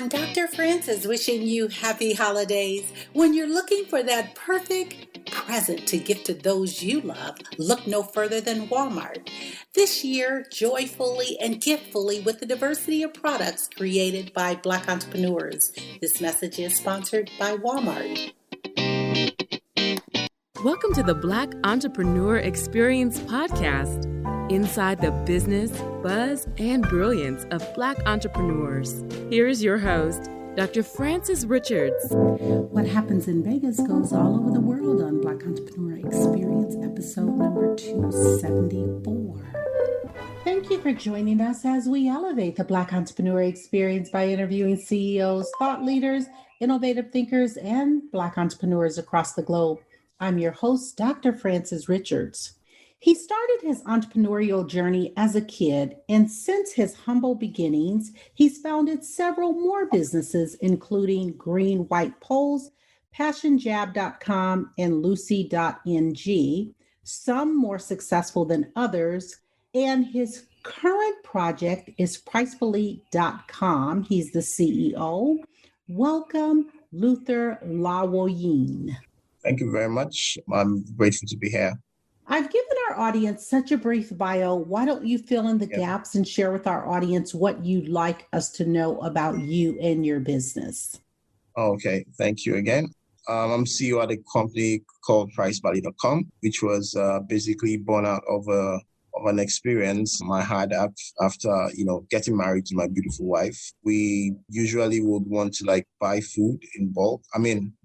everyone. Dr. Francis wishing you happy holidays. When you're looking for that perfect present to gift to those you love, look no further than Walmart. This year, joyfully and giftfully with the diversity of products created by Black entrepreneurs. This message is sponsored by Walmart. Welcome to the Black Entrepreneur Experience Podcast. Inside the business, buzz, and brilliance of Black entrepreneurs. Here's your host, Dr. Francis Richards. What happens in Vegas goes all over the world on Black Entrepreneur Experience, episode number 274. Thank you for joining us as we elevate the Black Entrepreneur Experience by interviewing CEOs, thought leaders, innovative thinkers, and Black entrepreneurs across the globe. I'm your host, Dr. Francis Richards. He started his entrepreneurial journey as a kid, and since his humble beginnings, he's founded several more businesses, including Green White Poles, PassionJab.com, and Lucy.ng, some more successful than others, and his current project is Pricepally.com. He's the CEO. Welcome, Luther Lawoyin. Thank you very much. I'm grateful to be here. I've given our audience such a brief bio. Why don't you fill in the gaps and share with our audience what you'd like us to know about you and your business? Okay, thank you again. I'm CEO at a company called Pricepally.com, which was basically born out of an experience I had after getting married to my beautiful wife. We usually would want to buy food in bulk.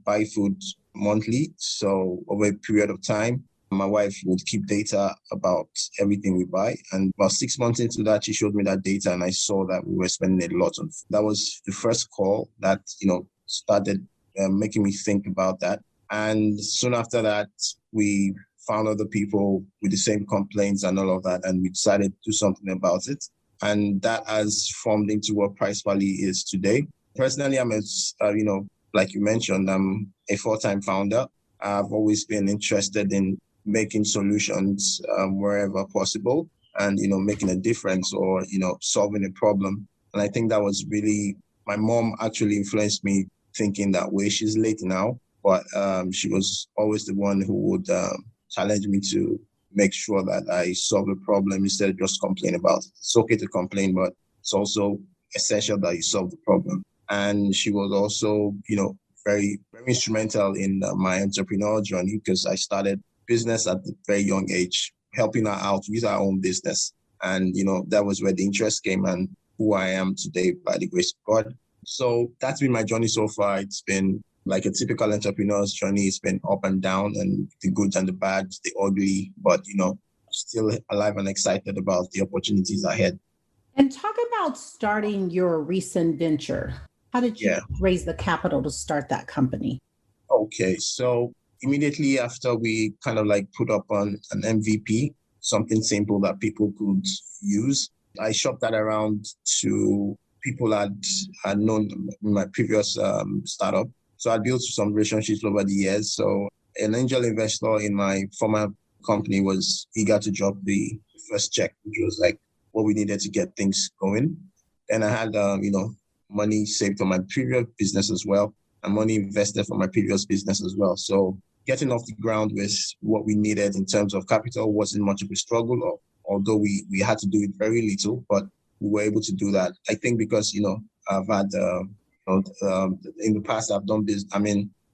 Buy food monthly. So over a period of time, my wife would keep data about everything we buy. And about 6 months into that, she showed me that data and I saw that we were spending a lot on food. That was the first call that, started making me think about that. And soon after that, we found other people with the same complaints and all of that. And we decided to do something about it. And that has formed into what Pricepally is today. Personally, I'm like you mentioned, I'm a full-time founder. I've always been interested in making solutions wherever possible and, making a difference or, solving a problem. And I think that was really, my mom actually influenced me thinking that way. She's late now, but she was always the one who would challenge me to make sure that I solve a problem instead of just complain about it. It's okay to complain, but it's also essential that you solve the problem. And she was also, very, very instrumental in my entrepreneurial journey because I started business at a very young age, helping her out with our own business. And, that was where the interest came and who I am today by the grace of God. So that's been my journey so far. It's been like a typical entrepreneur's journey. It's been up and down and the good and the bad, the ugly, but, still alive and excited about the opportunities ahead. And talk about starting your recent venture. How did you raise the capital to start that company? Okay, so immediately after we kind of put up on an MVP, something simple that people could use, I shopped that around to people I'd known in my previous startup. So I built some relationships over the years. So an angel investor in my former company was eager to drop the first check, which was what we needed to get things going. And I had, money saved from my previous business as well, and money invested from my previous business as well. So getting off the ground with what we needed in terms of capital wasn't much of a struggle, although we had to do it very little, but we were able to do that. I think because, I've had, in the past, I've done business.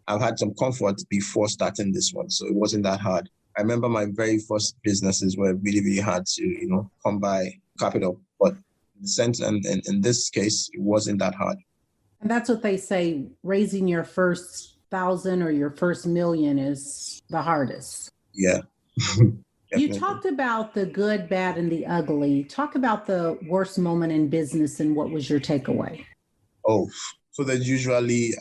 I've had some comfort before starting this one, so it wasn't that hard. I remember my very first businesses were really, really hard to, come by capital, but in this case, it wasn't that hard. And that's what they say, raising your first 1,000 or your first million is the hardest. Yeah. You talked about the good, bad, and the ugly. Talk about the worst moment in business and what was your takeaway? Oh, so there's usually,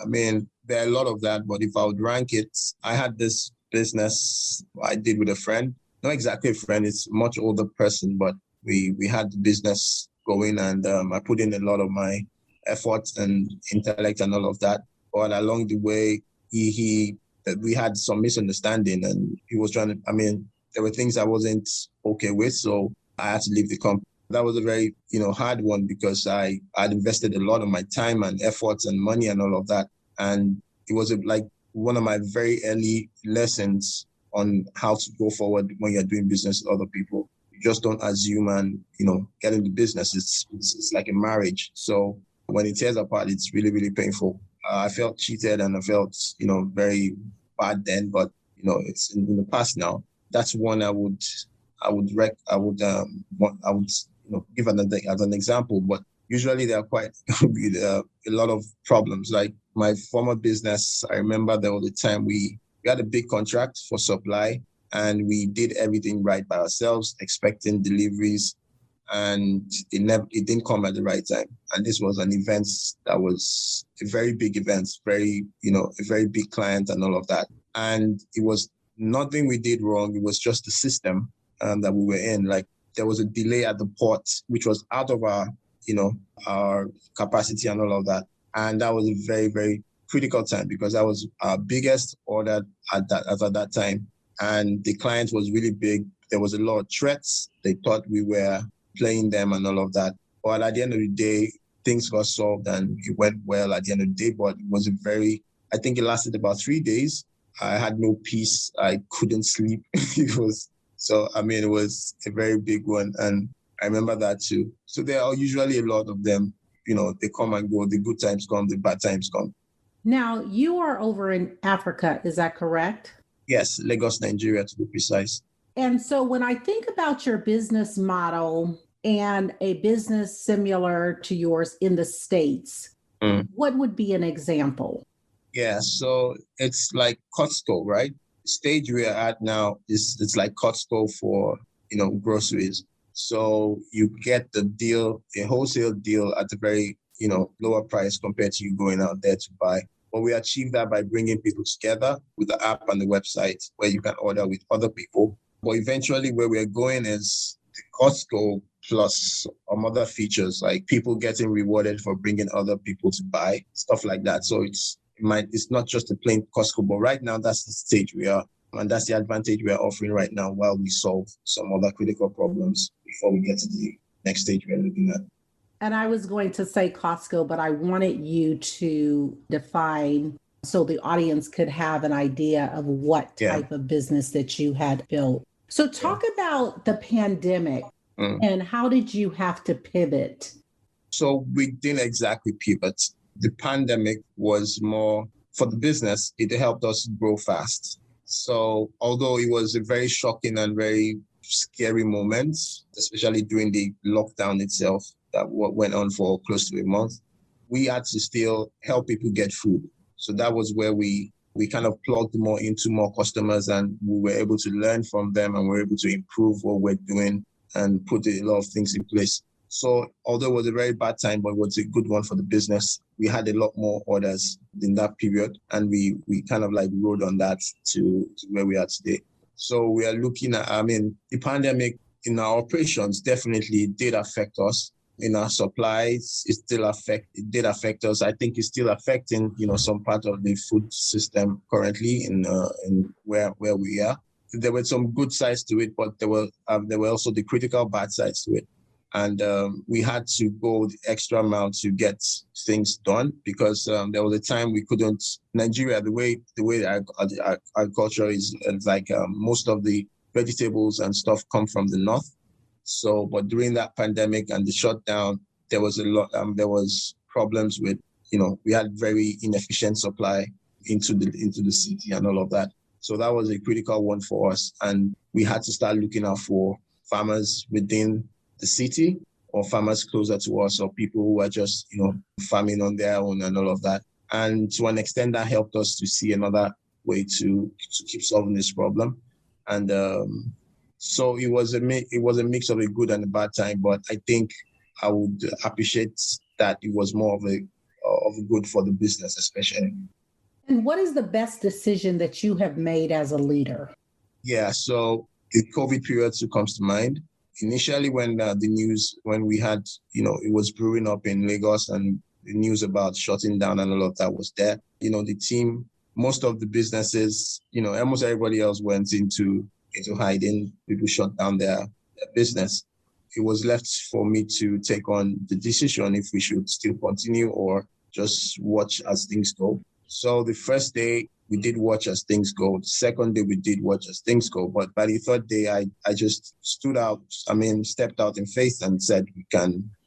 there are a lot of that, but if I would rank it, I had this business I did with a friend. Not exactly a friend, it's a much older person, but we had the business going and I put in a lot of my effort and intellect and all of that. But along the way, we had some misunderstanding and he was trying to, there were things I wasn't okay with. So I had to leave the company. That was a very, hard one because I'd invested a lot of my time and efforts and money and all of that. And it was like one of my very early lessons on how to go forward when you're doing business with other people. You just don't assume and, get into business. It's like a marriage. So when it tears apart, it's really, really painful. I felt cheated and I felt, very bad then, but, it's in the past now. That's one I would give as an example, but usually there are quite a lot of problems. Like my former business, I remember there was a time we had a big contract for supply and we did everything right by ourselves, expecting deliveries, and it didn't come at the right time. And this was an event that was a very big event, a very big client and all of that. And it was nothing we did wrong. It was just the system that we were in. Like there was a delay at the port, which was out of our capacity and all of that. And that was a very, very critical time because that was our biggest order at that time. And the client was really big. There was a lot of threats. They thought we were playing them and all of that. But at the end of the day, things got solved and it went well at the end of the day. But it was I think it lasted about 3 days. I had no peace. I couldn't sleep. It was a very big one. And I remember that too. So there are usually a lot of them, they come and go. The good times come, the bad times come. Now, you are over in Africa, is that correct? Yes, Lagos, Nigeria, to be precise. And so when I think about your business model and a business similar to yours in the States, what would be an example? Yeah, so it's like Costco, right? The stage we are at now it's like Costco for, groceries. So you get the deal, a wholesale deal at a very, lower price compared to you going out there to buy. But we achieve that by bringing people together with the app and the website where you can order with other people. But eventually where we're going is the Costco plus some other features, like people getting rewarded for bringing other people to buy, stuff like that. So it's not just a plain Costco, but right now that's the stage we are. And that's the advantage we are offering right now while we solve some other critical problems before we get to the next stage we're looking at. And I was going to say Costco, but I wanted you to define so the audience could have an idea of what type of business that you had built. So talk about the pandemic and how did you have to pivot? So we didn't exactly pivot. The pandemic was more for the business. It helped us grow fast. So although it was a very shocking and very scary moment, especially during the lockdown itself that went on for close to a month, we had to still help people get food. So that was where we kind of plugged more into more customers and we were able to learn from them and we were able to improve what we're doing and put a lot of things in place. So although it was a very bad time, but it was a good one for the business, we had a lot more orders in that period and we kind of like rode on that to where we are today. So we are looking at, the pandemic in our operations definitely did affect us. In our supplies, it did affect us. I think it's still affecting, some part of the food system currently in where we are. There were some good sides to it, but there were also the critical bad sides to it. And we had to go the extra mile to get things done because there was a time we couldn't. Nigeria, the way our agriculture is like most of the vegetables and stuff come from the north. So, but during that pandemic and the shutdown, there was a lot. There was problems with, we had very inefficient supply into the city and all of that. So that was a critical one for us, and we had to start looking out for farmers within the city or farmers closer to us or people who are just, farming on their own and all of that. And to an extent, that helped us to see another way to keep solving this problem. And so it was a mix of a good and a bad time, but I think I would appreciate that it was more of a good for the business, especially. And what is the best decision that you have made as a leader? Yeah, so the COVID period comes to mind. Initially, when when we had, it was brewing up in Lagos and the news about shutting down and all of that was there, the team, most of the businesses, almost everybody else went into hiding. People shut down their business. it was left for me to take on the decision if we should still continue or just watch as things go. So the first day we did watch as things go. The second day we did watch as things go. But by the third day, I just stepped out in faith and said,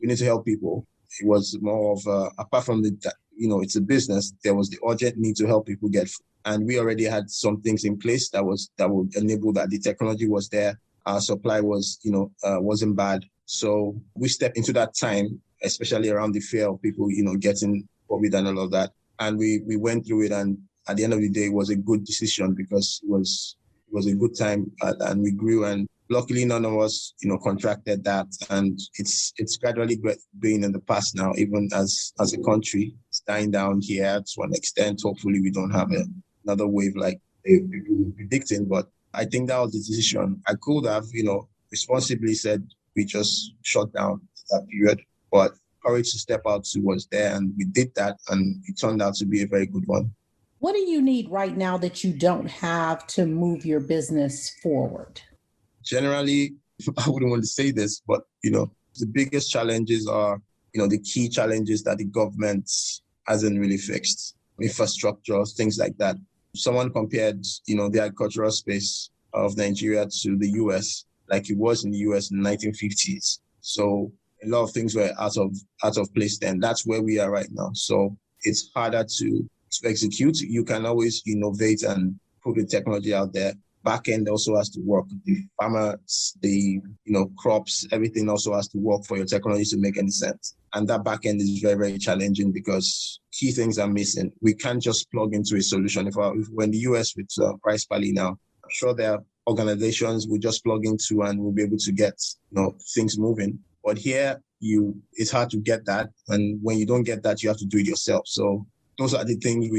we need to help people. It was more of apart from it's a business, there was the urgent need to help people get food. And we already had some things in place that would enable that. The technology was there. Our supply wasn't bad. So we stepped into that time, especially around the fear of people, getting COVID and all of that. And we went through it. And at the end of the day, it was a good decision because it was a good time and we grew. And luckily, none of us, contracted that. And it's gradually being in the past now, even as a country. It's dying down here to an extent. Hopefully, we don't have another wave like people were predicting. But I think that was the decision. I could have, responsibly said we just shut down that period. But courage to step out was there, and we did that, and it turned out to be a very good one. What do you need right now that you don't have to move your business forward? Generally, I wouldn't want to say this, but, the biggest challenges are, the key challenges that the government hasn't really fixed. Infrastructure, things like that. Someone compared, the agricultural space of Nigeria to the US, like it was in the US in the 1950s. So a lot of things were out of place then. That's where we are right now. So it's harder to execute. You can always innovate and put the technology out there. Back end also has to work. The farmers, the crops, everything also has to work for your technology to make any sense. And that back end is very, very challenging because key things are missing. We can't just plug into a solution. If we're in the US with Pricepally now, I'm sure there are organizations we just plug into and we'll be able to get things moving. But here, it's hard to get that. And when you don't get that, you have to do it yourself. So those are the things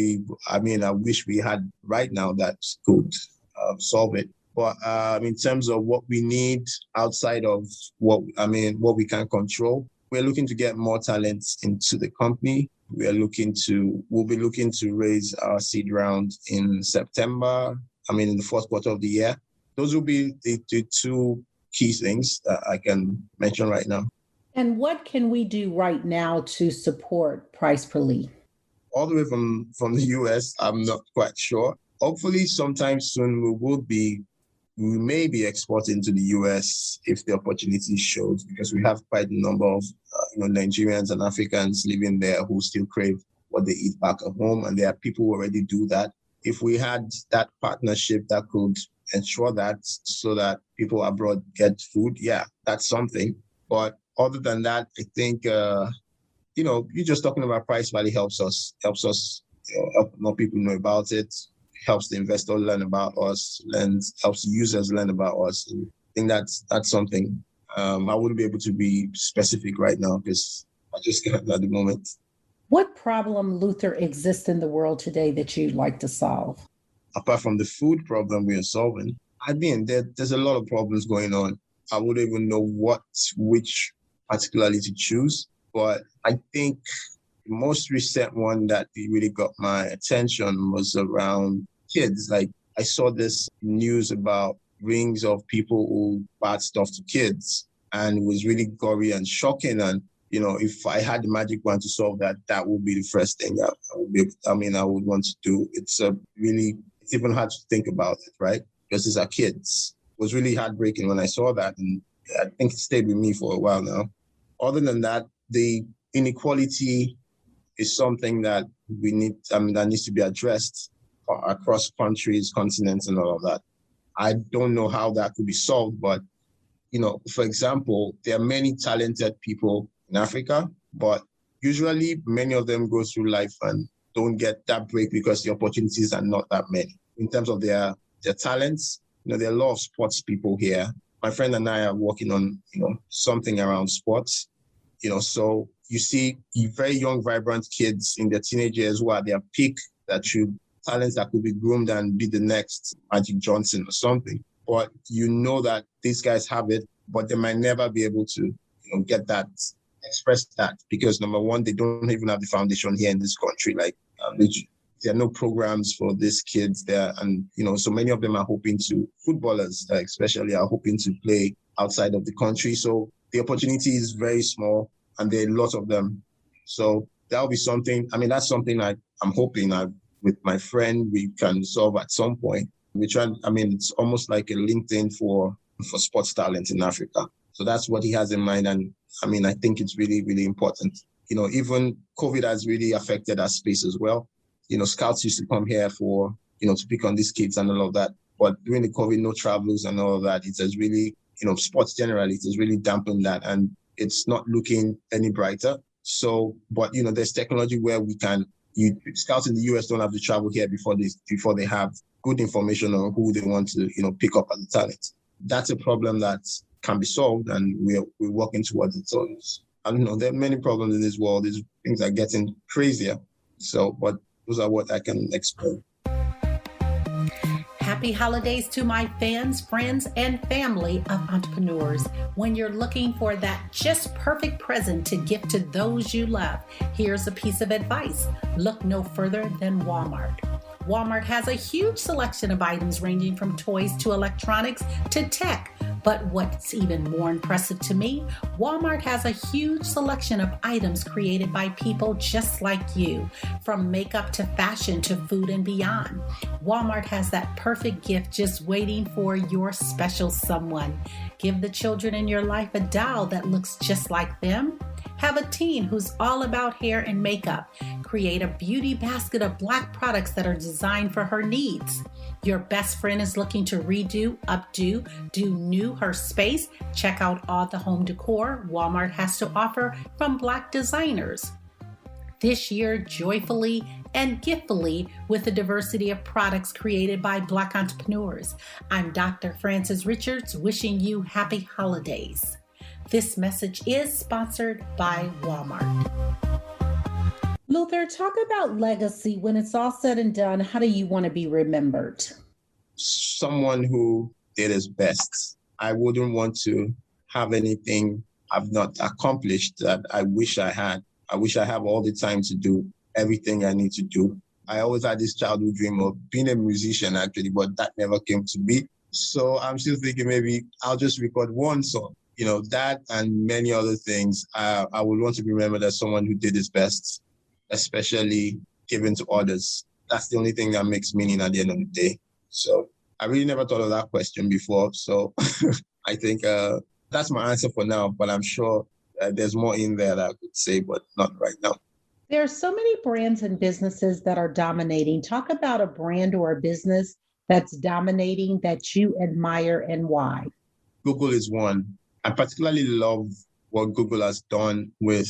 I wish we had right now that could solve it. But in terms of what we need outside of what we can control, we're looking to get more talents into the company. We'll be looking to raise our seed round in September, in the fourth quarter of the year. Those will be the two key things that I can mention right now. And what can we do right now to support Pricepally? All the way from the US, I'm not quite sure. Hopefully sometime soon we may be exporting to the US if the opportunity shows, because we have quite a number of Nigerians and Africans living there who still crave what they eat back at home, and there are people who already do that. If we had that partnership that could ensure that so that people abroad get food, yeah, that's something. But other than that, I think you just talking about Pricepally helps us help more people know about it, helps the investor learn about us, helps the users learn about us. And I think that's something. I wouldn't be able to be specific right now because I just can't at the moment. What problem, Luther, exists in the world today that you'd like to solve? Apart from the food problem we are solving, there's a lot of problems going on. I wouldn't even know which particularly to choose, but I think the most recent one that really got my attention was around kids. Like I saw this news about rings of people who bad stuff to kids, and it was really gory and shocking. And if I had the magic wand to solve that, that would be the first thing I would want to do. It's even hard to think about it, right? Because these are kids. It was really heartbreaking when I saw that, and I think it stayed with me for a while now. Other than that, the inequality is something that that needs to be addressed across countries, continents, and all of that. I don't know how that could be solved, but, for example, there are many talented people in Africa, but usually many of them go through life and don't get that break because the opportunities are not that many. In terms of their talents, there are a lot of sports people here. My friend and I are working on, something around sports, so you see very young, vibrant kids in their teenage years who are their peak talents that could be groomed and be the next Magic Johnson or something. But that these guys have it, but they might never be able to, get that, express that, because number one, they don't even have the foundation here in this country. Like there are no programs for these kids there. And, so many of them are footballers especially are hoping to play outside of the country. So the opportunity is very small and there are a lot of them. So that'll be something, that's something I'm hoping with my friend, we can solve at some point. It's almost like a LinkedIn for sports talent in Africa. So that's what he has in mind. And I think it's really, really important. Even COVID has really affected our space as well. Scouts used to come here for, to pick on these kids and all of that. But during the COVID, no travels and all of that, it has really, sports generally, it has really dampened that. And it's not looking any brighter. So, but, there's technology where scouts in the US don't have to travel here before they have good information on who they want to, pick up as a talent. That's a problem that can be solved, and we're working towards it. So, there are many problems in this world. These things are getting crazier. So, but those are what I can explain. Happy holidays to my fans, friends, and family of entrepreneurs. When you're looking for that just perfect present to gift to those you love, here's a piece of advice. Look no further than Walmart. Walmart has a huge selection of items ranging from toys to electronics to tech. But what's even more impressive to me, Walmart has a huge selection of items created by people just like you, from makeup to fashion to food and beyond. Walmart has that perfect gift just waiting for your special someone. Give the children in your life a doll that looks just like them. Have a teen who's all about hair and makeup. Create a beauty basket of Black products that are designed for her needs. Your best friend is looking to redo, updo, do new her space. Check out all the home decor Walmart has to offer from Black designers. This year, joyfully and giftfully with a diversity of products created by Black entrepreneurs. I'm Dr. Frances Richards, wishing you happy holidays. This message is sponsored by Walmart. Luther, talk about legacy. When it's all said and done, how do you want to be remembered? Someone who did his best. I wouldn't want to have anything I've not accomplished that I wish I had. I wish I have all the time to do everything I need to do. I always had this childhood dream of being a musician, actually, but that never came to be. So I'm still thinking maybe I'll just record one song. That and many other things. I would want to be remembered as someone who did his best, especially giving to others. That's the only thing that makes meaning at the end of the day. So I really never thought of that question before. So I think that's my answer for now, but I'm sure there's more in there that I could say, but not right now. There are so many brands and businesses that are dominating. Talk about a brand or a business that's dominating that you admire and why. Google is one. I particularly love what Google has done with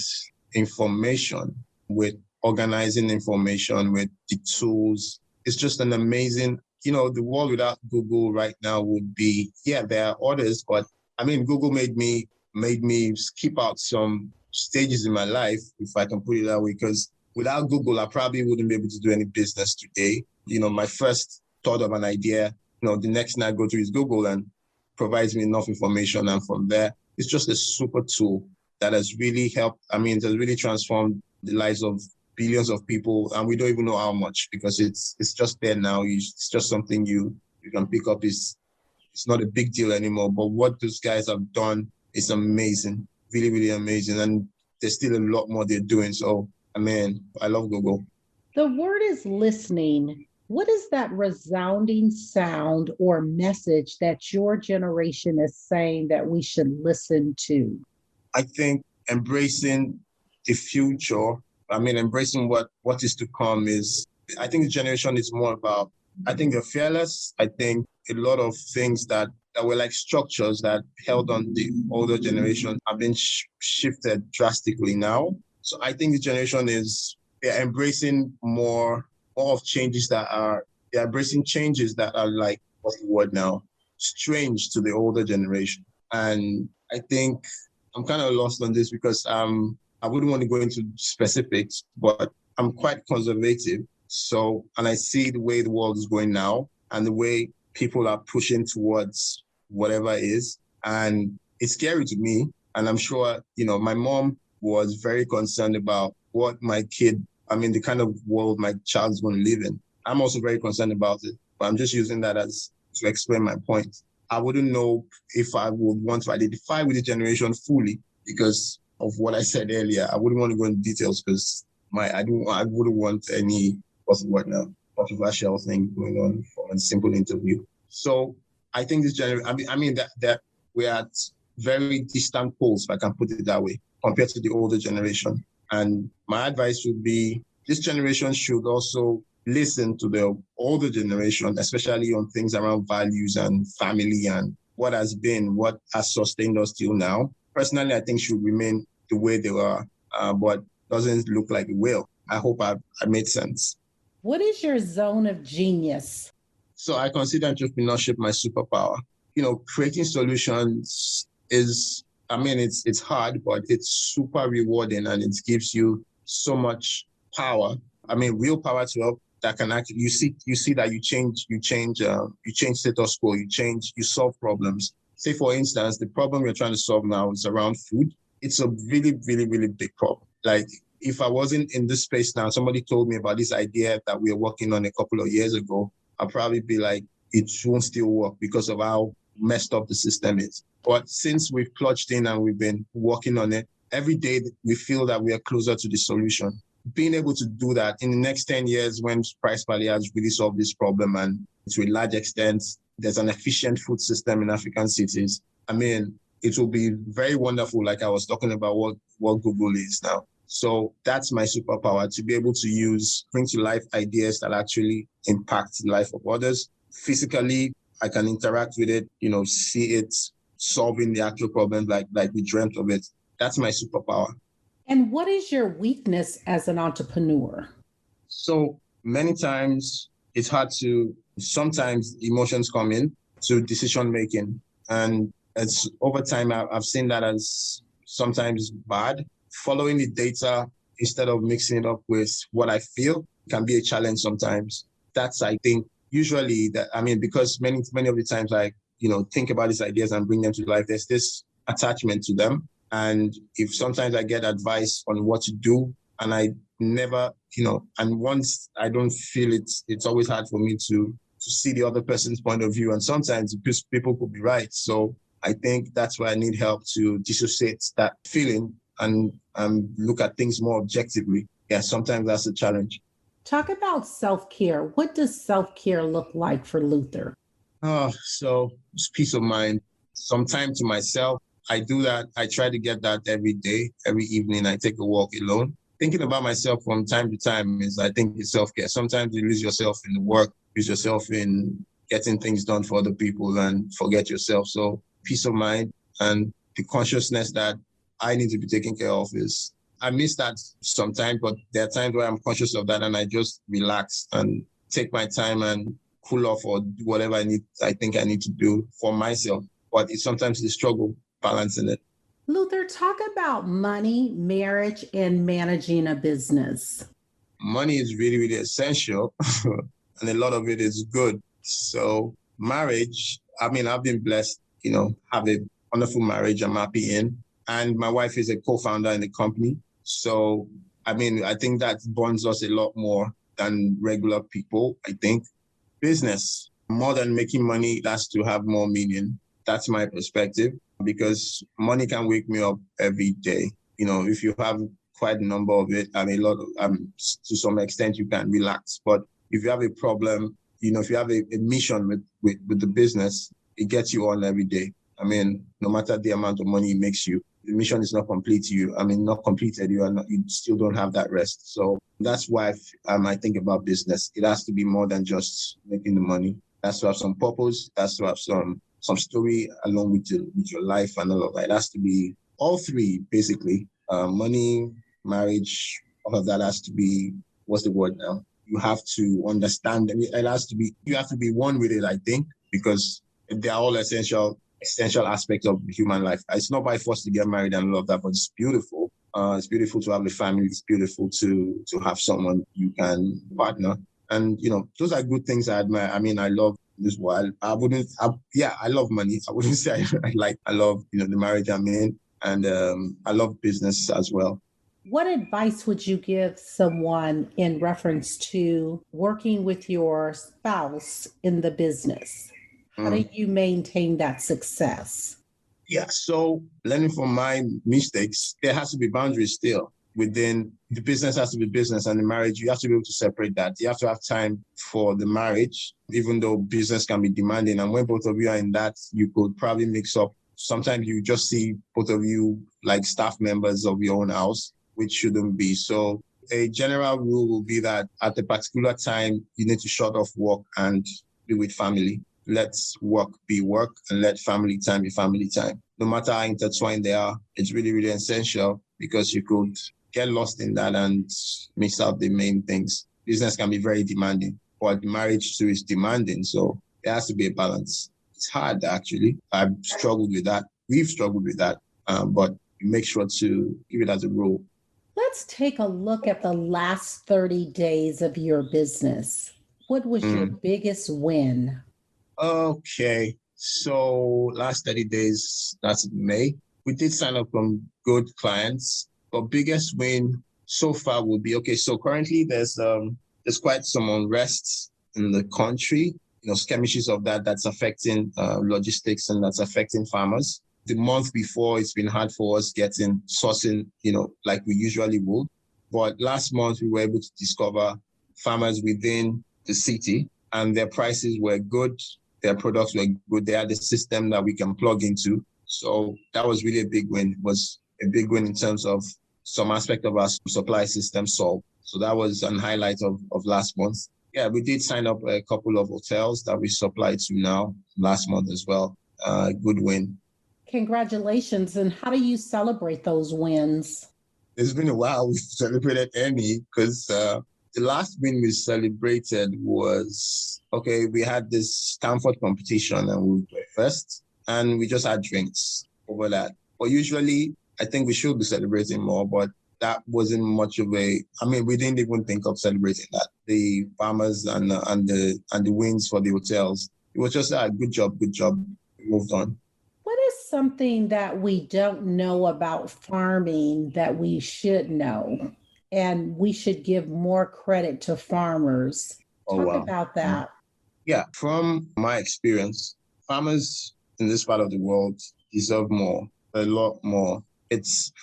information, with organizing information, with the tools. It's just an amazing, the world without Google right now would be, there are others, but Google made me skip out some stages in my life, if I can put it that way, because without Google, I probably wouldn't be able to do any business today. My first thought of an idea, the next thing I go to is Google and provides me enough information. And from there, it's just a super tool that has really helped. It has really transformed the lives of billions of people. And we don't even know how much, because it's just there now. It's just something you can pick up. It's not a big deal anymore. But what those guys have done is amazing, really, really amazing. And there's still a lot more they're doing. So, I love Google. The word is listening. What is that resounding sound or message that your generation is saying that we should listen to? I think embracing the future, embracing what is to come I think the generation is more about, I think they're fearless. I think a lot of things that were like structures that held on the older generation have been shifted drastically now. So I think the generation they're embracing more of changes they're embracing changes that are like, what's the word now? Strange to the older generation. And I think I'm kind of lost on this because I wouldn't want to go into specifics, but I'm quite conservative. So, and I see the way the world is going now and the way people are pushing towards whatever it is. And it's scary to me. And I'm sure, my mom was very concerned about what my kid, the kind of world my child's going to live in. I'm also very concerned about it, but I'm just using that to explain my point. I wouldn't know if I would want to identify with the generation fully because of what I said earlier. I wouldn't want to go into details because I wouldn't want any, what's the word now, controversial thing going on from a simple interview. So I think this generation, that we're at very distant poles, if I can put it that way, compared to the older generation. And my advice would be this generation should also listen to the older generation, especially on things around values and family and what has sustained us till now. Personally, I think should remain the way they are, but doesn't look like it will. I hope I made sense. What is your zone of genius? So I consider entrepreneurship my superpower. Creating solutions it's hard, but it's super rewarding and it gives you so much power. Real power to help that can actually, you see that you change status quo, you solve problems. Say, for instance, the problem we're trying to solve now is around food. It's a really, really, really big problem. Like, if I wasn't in this space now, somebody told me about this idea that we were working on a couple of years ago, I'll probably be like, it won't still work because of how messed up the system is. But since we've clutched in and we've been working on it, every day we feel that we are closer to the solution. Being able to do that in the next 10 years when Pricepally has really solved this problem and to a large extent, there's an efficient food system in African cities. It will be very wonderful, like I was talking about what Google is now. So that's my superpower, to be able to bring to life ideas that actually impact the life of others. Physically, I can interact with it, see it solving the actual problems like we dreamt of it. That's my superpower. And what is your weakness as an entrepreneur? So many times it's hard sometimes emotions come in to decision making. And it's over time, I've seen that as sometimes bad. Following the data instead of mixing it up with what I feel can be a challenge sometimes. That's, I think, usually because many of the times I, think about these ideas and bring them to life, there's this attachment to them. And if sometimes I get advice on what to do and I never, and once I don't feel it, it's always hard for me to see the other person's point of view. And sometimes people could be right. So I think that's why I need help to dissociate that feeling and look at things more objectively. Yeah, sometimes that's a challenge. Talk about self-care. What does self-care look like for Luther? So it's peace of mind, some time to myself. I do that. I try to get that every day, every evening. I take a walk alone. Thinking about myself from time to time I think it's self-care. Sometimes you lose yourself in the work, lose yourself in getting things done for other people and forget yourself. So peace of mind and the consciousness that I need to be taken care of I miss that sometimes, but there are times where I'm conscious of that and I just relax and take my time and cool off or do whatever I think I need to do for myself. But it's sometimes the struggle balancing it. Luther, talk about money, marriage, and managing a business. Money is really, really essential and a lot of it is good. So marriage, I've been blessed, have a wonderful marriage I'm happy in. And my wife is a co-founder in the company. So, I think that bonds us a lot more than regular people, I think. Business, more than making money, it has to have more meaning. That's my perspective, because money can wake me up every day. If you have quite a number of it, to some extent you can relax. But if you have a problem, if you have a mission with the business, it gets you on every day. No matter the amount of money it makes you, the mission is not complete to you. Not completed. You still don't have that rest. So that's why I think about business. It has to be more than just making the money. It has to have some purpose. It has to have some story along with your life and all of that. It has to be all three, basically. Money, marriage, all of that has to be, what's the word now? You have to understand. You have to be one with it, I think, because they are all essential aspects of human life. It's not by force to get married and all of that, but it's beautiful. It's beautiful to have a family. It's beautiful to have someone you can partner. And, those are good things I admire. I love this world. I love money. I wouldn't say I love, the marriage I'm in. And I love business as well. What advice would you give someone in reference to working with your spouse in the business? How do you maintain that success? Yeah, so learning from my mistakes, there has to be boundaries still within the business. Has to be business, and the marriage, you have to be able to separate that. You have to have time for the marriage, even though business can be demanding. And when both of you are in that, you could probably mix up. Sometimes you just see both of you like staff members of your own house, which shouldn't be. So a general rule will be that at a particular time, you need to shut off work and be with family. Let work be work and let family time be family time. No matter how intertwined they are, it's really, really essential because you could get lost in that and miss out the main things. Business can be very demanding, but marriage too is demanding. So there has to be a balance. It's hard, actually. I've struggled with that. We've struggled with that, but make sure to give it as a rule. Let's take a look at the last 30 days of your business. What was your biggest win? Okay, so last 30 days, that's May. We did sign up some good clients, but biggest win so far would be, okay, so currently there's quite some unrest in the country, skirmishes of that's affecting logistics and that's affecting farmers. The month before, it's been hard for us sourcing, like we usually would. But last month, we were able to discover farmers within the city and their prices were good. Their products were good. They had a system that we can plug into. So that was really a big win. It was a big win in terms of some aspect of our supply system solved. So that was a highlight of last month. Yeah, we did sign up a couple of hotels that we supply to now last month as well. Good win. Congratulations. And how do you celebrate those wins? It's been a while we've celebrated any because the last win we celebrated was, okay, we had this Stanford competition and we were first and we just had drinks over that. But usually I think we should be celebrating more, but that wasn't much of we didn't even think of celebrating that. The farmers and the wins for the hotels. It was just a good job. We moved on. What is something that we don't know about farming that we should know? And we should give more credit to farmers. Talk about that. Yeah, from my experience, farmers in this part of the world deserve more, a lot more.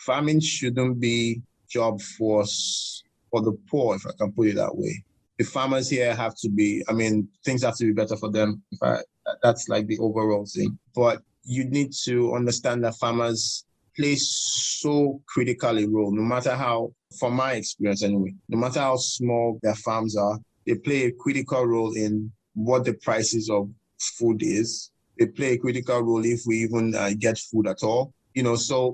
Farming shouldn't be job force for the poor, if I can put it that way. The farmers here have to be, things have to be better for them. That's like the overall thing. But you need to understand that farmers play so critical a role, no matter how, from my experience anyway, no matter how small their farms are, they play a critical role in what the prices of food is. They play a critical role if we even get food at all.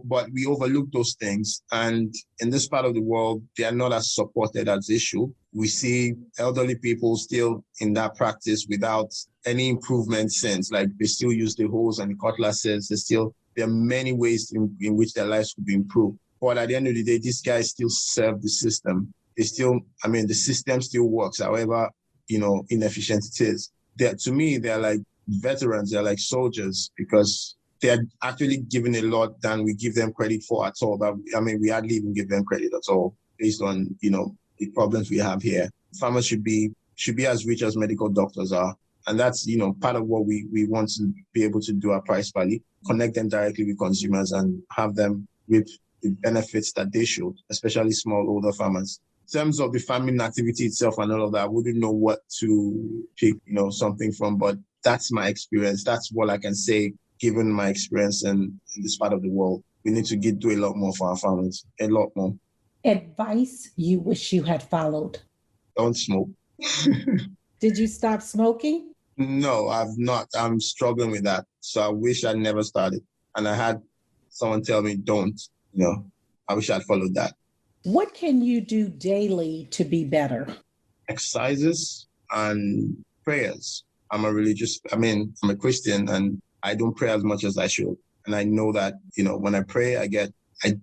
But we overlook those things. And in this part of the world, they are not as supported as issue. We see elderly people still in that practice without any improvement since. Like they still use the hoes and the cutlasses. There are many ways in which their lives could be improved. But at the end of the day, these guys still serve the system. The system still works, however, inefficient it is. To me, they're like veterans. They're like soldiers because they're actually given a lot than we give them credit for at all. We hardly even give them credit at all based on, the problems we have here. Farmers should be as rich as medical doctors are. And that's, part of what we want to be able to do at Pricepally, connect them directly with consumers and have them reap the benefits that they should, especially small, older farmers. In terms of the farming activity itself and all of that, I wouldn't know what to pick, something from, but that's my experience. That's what I can say, given my experience in this part of the world. We need to do a lot more for our farmers, a lot more. Advice you wish you had followed? Don't smoke. Did you stop smoking? No, I've not. I'm struggling with that. So I wish I never started. And I had someone tell me, don't, I wish I'd followed that. What can you do daily to be better? Exercises and prayers. I'm a Christian and I don't pray as much as I should. And I know that, when I pray, I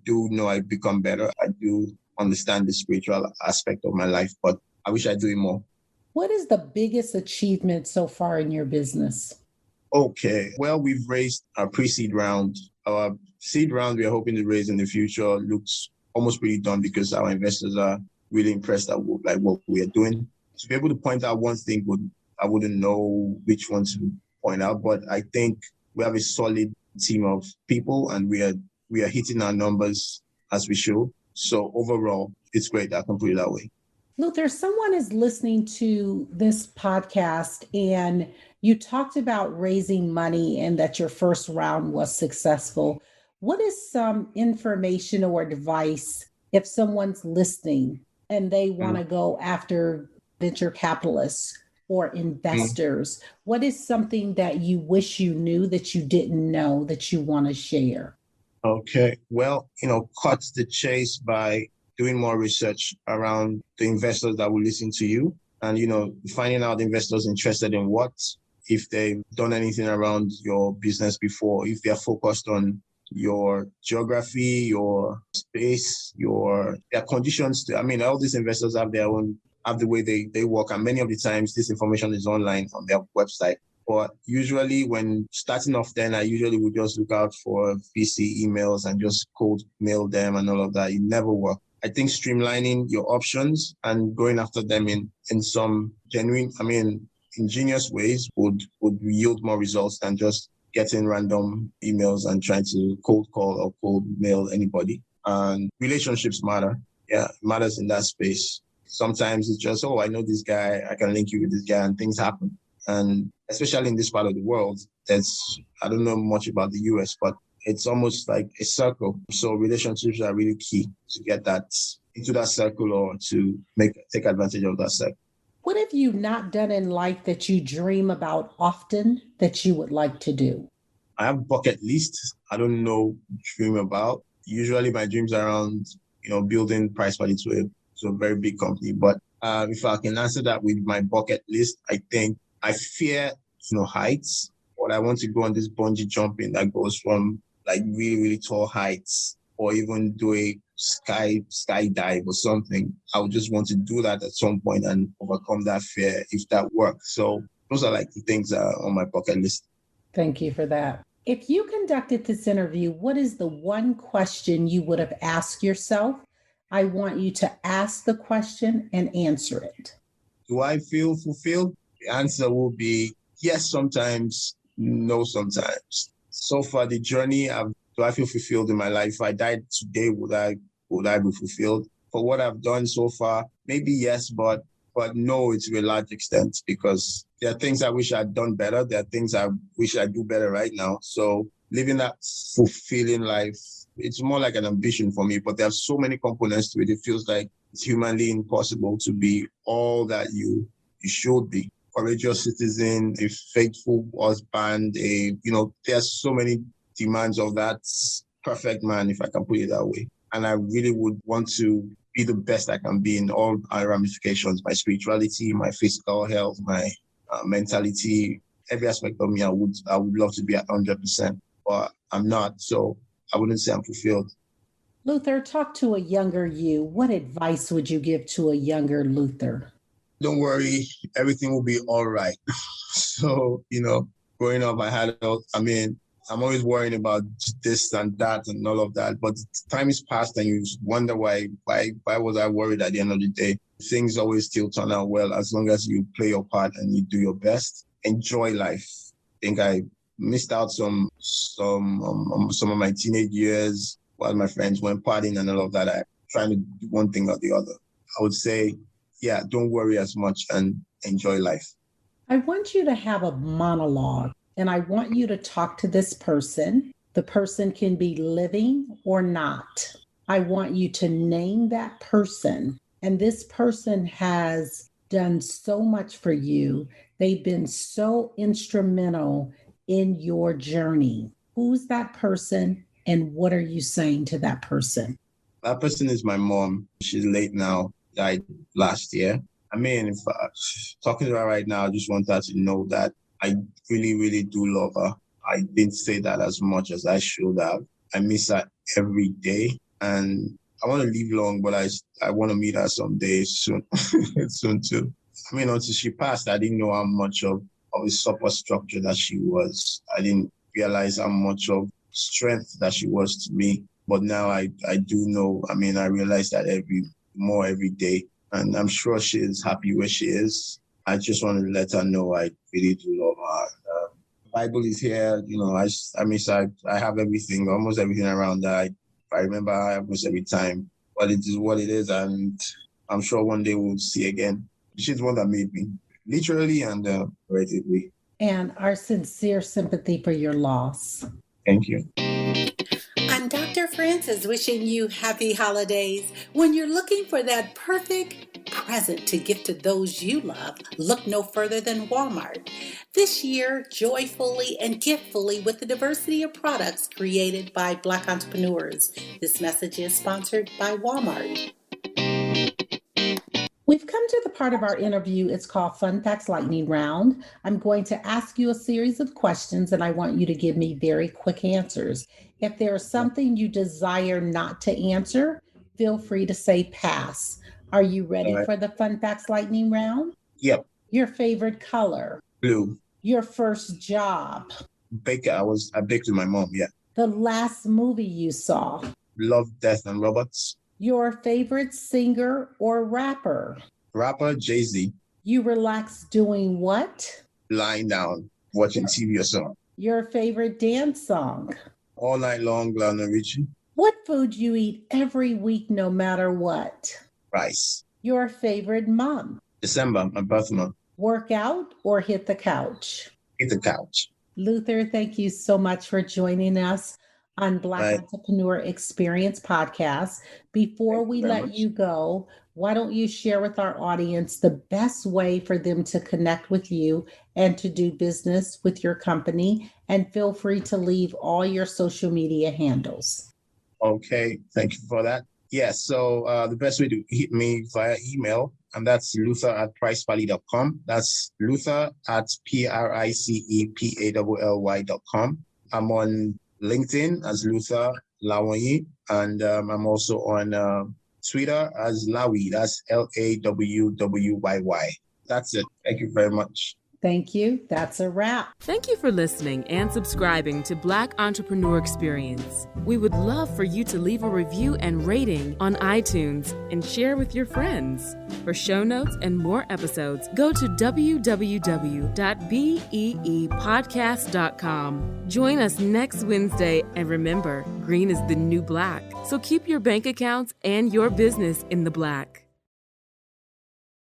do know I become better. I do understand the spiritual aspect of my life, but I wish I do it more. What is the biggest achievement so far in your business? Okay. Well, we've raised our pre-seed round. Our seed round we are hoping to raise in the future looks almost pretty done because our investors are really impressed at what we are doing. To be able to point out one thing, I wouldn't know which one to point out, but I think we have a solid team of people and we are hitting our numbers as we should. So overall, it's great. I can put it that way. Luther, someone is listening to this podcast and you talked about raising money and that your first round was successful. What is some information or advice if someone's listening and they want to go after venture capitalists or investors? What is something that you wish you knew that you didn't know that you want to share? Okay. Well, cut the chase by doing more research around the investors that will listen to you and, finding out investors interested in what, if they've done anything around your business before, if they're focused on your geography, your space, their conditions. All these investors have have the way they work. And many of the times this information is online on their website. But usually when starting off then, I usually would just look out for VC emails and just cold mail them and all of that. It never worked. I think streamlining your options and going after them in some genuine, ingenious ways would yield more results than just getting random emails and trying to cold call or cold mail anybody. And relationships matter. Yeah, it matters in that space. Sometimes it's just, I know this guy, I can link you with this guy and things happen. And especially in this part of the world, I don't know much about the US, but it's almost like a circle. So relationships are really key to get that into that circle or to take advantage of that circle. What have you not done in life that you dream about often that you would like to do? I have bucket lists. I don't know dream about. Usually my dreams are around, building Pricepally to a very big company. But if I can answer that with my bucket list, I think I fear, heights, but I want to go on this bungee jumping that goes from like really, really tall heights, or even do a skydive or something. I would just want to do that at some point and overcome that fear if that works. So those are like the things on my bucket list. Thank you for that. If you conducted this interview, what is the one question you would have asked yourself? I want you to ask the question and answer it. Do I feel fulfilled? The answer will be yes sometimes, no sometimes. So far, the journey, do I feel fulfilled in my life? If I died today, would I be fulfilled? For what I've done so far, maybe yes, but no, it's to a large extent, because there are things I wish I'd done better. There are things I wish I do better right now. So living that fulfilling life, it's more like an ambition for me, but there are so many components to it. It feels like it's humanly impossible to be all that you should be. Courageous citizen, a faithful husband, there's so many demands of that perfect man, if I can put it that way. And I really would want to be the best I can be in all our ramifications, my spirituality, my physical health, my mentality, every aspect of me. I would love to be at 100%, but I'm not. So I wouldn't say I'm fulfilled. Luther, talk to a younger you. What advice would you give to a younger Luther? Don't worry, everything will be all right. So, growing up, I'm always worrying about this and that and all of that. But time is past and you wonder why was I worried at the end of the day? Things always still turn out well as long as you play your part and you do your best. Enjoy life. I think I missed out some of my teenage years while my friends went partying and all of that. I'm trying to do one thing or the other. I would say, yeah, don't worry as much and enjoy life. I want you to have a monologue and I want you to talk to this person. The person can be living or not. I want you to name that person. And this person has done so much for you. They've been so instrumental in your journey. Who's that person and what are you saying to that person? That person is my mom. She's late now. Died last year. If talking to her right now, I just want her to know that I really, really do love her. I didn't say that as much as I should have. I miss her every day, and I want to live long, but I want to meet her someday soon, soon too. Until she passed, I didn't know how much of a support structure that she was. I didn't realize how much of strength that she was to me. But now I do know. I realize that every day. And I'm sure she is happy where she is. I just want to let her know I really do love her. Bible is here. I have everything, almost everything around that. I remember almost every time. But it is what it is, and I'm sure one day we'll see again. She's the one that made me, literally and figuratively. And our sincere sympathy for your loss. Thank you. I'm Dr. Francis, wishing you happy holidays. When you're looking for that perfect present to give to those you love, look no further than Walmart. This year, joyfully and giftfully with the diversity of products created by Black entrepreneurs. This message is sponsored by Walmart. We've come to the part of our interview. It's called Fun Facts Lightning Round. I'm going to ask you a series of questions and I want you to give me very quick answers. If there is something you desire not to answer, feel free to say pass. Are you ready for the Fun Facts Lightning Round? Yep. Your favorite color? Blue. Your first job? Baker. I baked with my mom, yeah. The last movie you saw? Love, Death, and Robots. Your favorite singer or rapper? Rapper, Jay-Z. You relax doing what? Lying down, watching TV or something. Your favorite dance song? All Night Long, Lionel Richie. What food you eat every week no matter what? Rice. Your favorite month? December, my birth month. Work out or hit the couch? Hit the couch. Luther, thank you so much for joining us on Black Entrepreneur Experience Podcast. Before we let you go, why don't you share with our audience the best way for them to connect with you and to do business with your company? And feel free to leave all your social media handles. Okay, thank you for that. Yes, so the best way to hit me via email, and that's Luther@Pricepally.com. That's Luther@Pricepally.com. I'm on LinkedIn as Luther Lawoyin, and I'm also on Twitter as Lawi. That's LAWWYY. That's it. Thank you very much. Thank you. That's a wrap. Thank you for listening and subscribing to Black Entrepreneur Experience. We would love for you to leave a review and rating on iTunes and share with your friends. For show notes and more episodes, go to www.beepodcast.com. Join us next Wednesday, and remember, green is the new black. So keep your bank accounts and your business in the black.